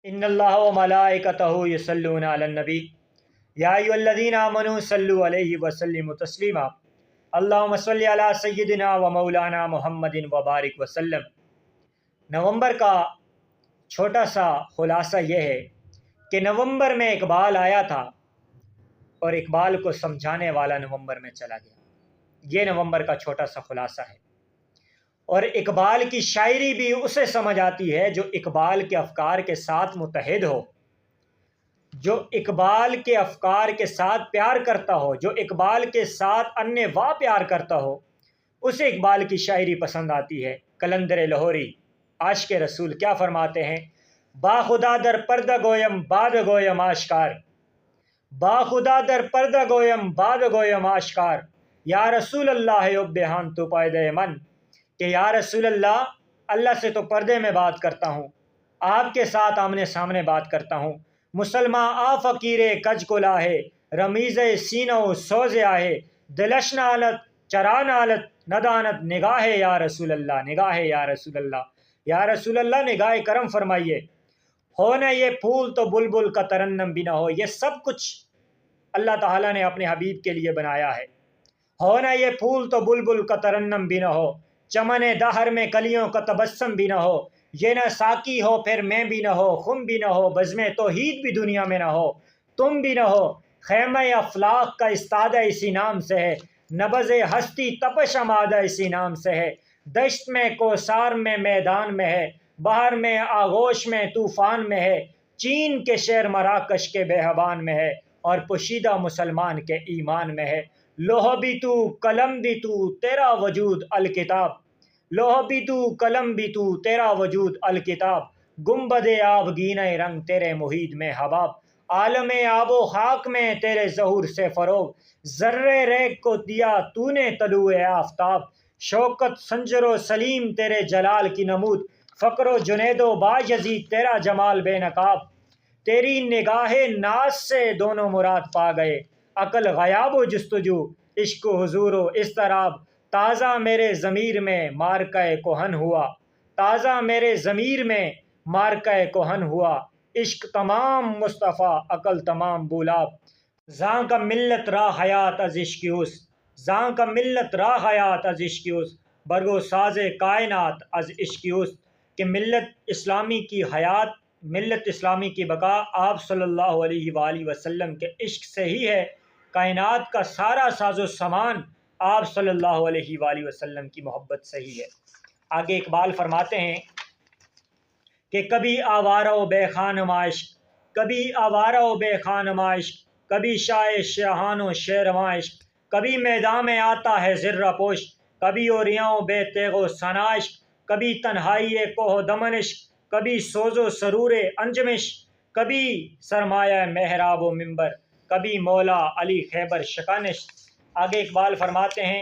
ان اللہ و ملائکتہ یصلون علی النبی یا ایھا الذین آمنوا صلوا علیہ وسلموا تسلیما اللہم صل علی سیدنا و مولانا محمد وبارک وسلم۔ نومبر کا چھوٹا سا خلاصہ یہ ہے کہ نومبر میں اقبال آیا تھا اور اقبال کو سمجھانے والا نومبر میں چلا گیا۔ یہ نومبر کا چھوٹا سا خلاصہ ہے، اور اقبال کی شاعری بھی اسے سمجھ آتی ہے جو اقبال کے افکار کے ساتھ متحد ہو، جو اقبال کے افکار کے ساتھ پیار کرتا ہو، جو اقبال کے ساتھ انواع پیار کرتا ہو، اسے اقبال کی شاعری پسند آتی ہے۔ قلندر لاہوری عاشق رسول کیا فرماتے ہیں؟ با خدا در پردہ گویم باد گویم آشکار، با خدا در پردہ گویم باد گویم آشکار، یا رسول اللہ حب ہاں تو پائدہ من، کہ یا رسول اللہ، اللہ سے تو پردے میں بات کرتا ہوں، آپ کے ساتھ آمنے سامنے بات کرتا ہوں۔ مسلمان آ فقیر کج کو لاہے، رمیز سینہ و سوز آہے، دلش نالت چرا نالت ندانت نگاہ یا رسول اللہ، نگاہ یا رسول اللہ، یا رسول اللہ نگاہ کرم فرمائیے۔ ہو نہ یہ پھول تو بلبل کا ترنم بھی نہ ہو، یہ سب کچھ اللہ تعالیٰ نے اپنے حبیب کے لیے بنایا ہے۔ ہو نہ یہ پھول تو بلبل کا ترنم بھی نہ ہو، چمن دہر میں کلیوں کا تبسم بھی نہ ہو، یہ نہ ساقی ہو پھر میں بھی نہ ہو، خم بھی نہ ہو، بزم توحید بھی دنیا میں نہ ہو، تم بھی نہ ہو، خیمہ افلاق کا استادہ اسی نام سے ہے، نبض ہستی تپش آمادہ اسی نام سے ہے، دشت میں کوثار میں میدان میں ہے، بہر میں آغوش میں طوفان میں ہے، چین کے شہر مراکش کے بیابان میں ہے، اور پوشیدہ مسلمان کے ایمان میں ہے۔ لوح بھی تو قلم بھی تو تیرا وجود الکتاب، لوح بھی تو قلم بھی تو تیرا وجود الکتاب، گنبد آب گینہ رنگ تیرے محیط میں حباب، عالم آب و خاک میں تیرے ظہور سے فروغ، ذرے ریگ کو دیا تو نے طلوع آفتاب، شوکت سنجر و سلیم تیرے جلال کی نمود، فقر و جنید و بایزید تیرا جمال بے نقاب، تیری نگاہ ناز سے دونوں مراد پا گئے، عقل غیاب و جستجو، عشق و حضور و اضطراب، تازہ میرے ضمیر میں مارکہ کہن ہوا، تازہ میرے ضمیر میں مارکہ کہن ہوا، عشق تمام مصطفیٰ عقل تمام بولاب، زاں کا ملت را حیات از عشقیوس، زاں کا ملت را حیات از عشقیوس، برگو ساز کائنات از عشقیوس، کہ ملت اسلامی کی حیات، ملت اسلامی کی بقا آپ صلی اللہ علیہ وآلہ وسلم کے عشق سے ہی ہے، کائنات کا سارا ساز و سامان آپ صلی اللہ علیہ وآلہ وسلم کی محبت سے ہی ہے۔ آگے اقبال فرماتے ہیں کہ کبھی آوارہ و بے خانماں عشق، کبھی آوارہ و بے خانماں عشق، کبھی شاہ شاہان و شیرواں عشق، کبھی میدان میں آتا ہے زرہ پوش، کبھی اوریاں و بے تیغ و ثنا عشق، کبھی تنہائی کوہ دمن عشق، کبھی سوز و سرور انجم عشق، کبھی سرمایہ محراب و منبر، کبھی مولا علی خیبر شکن عشق۔ آگے اقبال فرماتے ہیں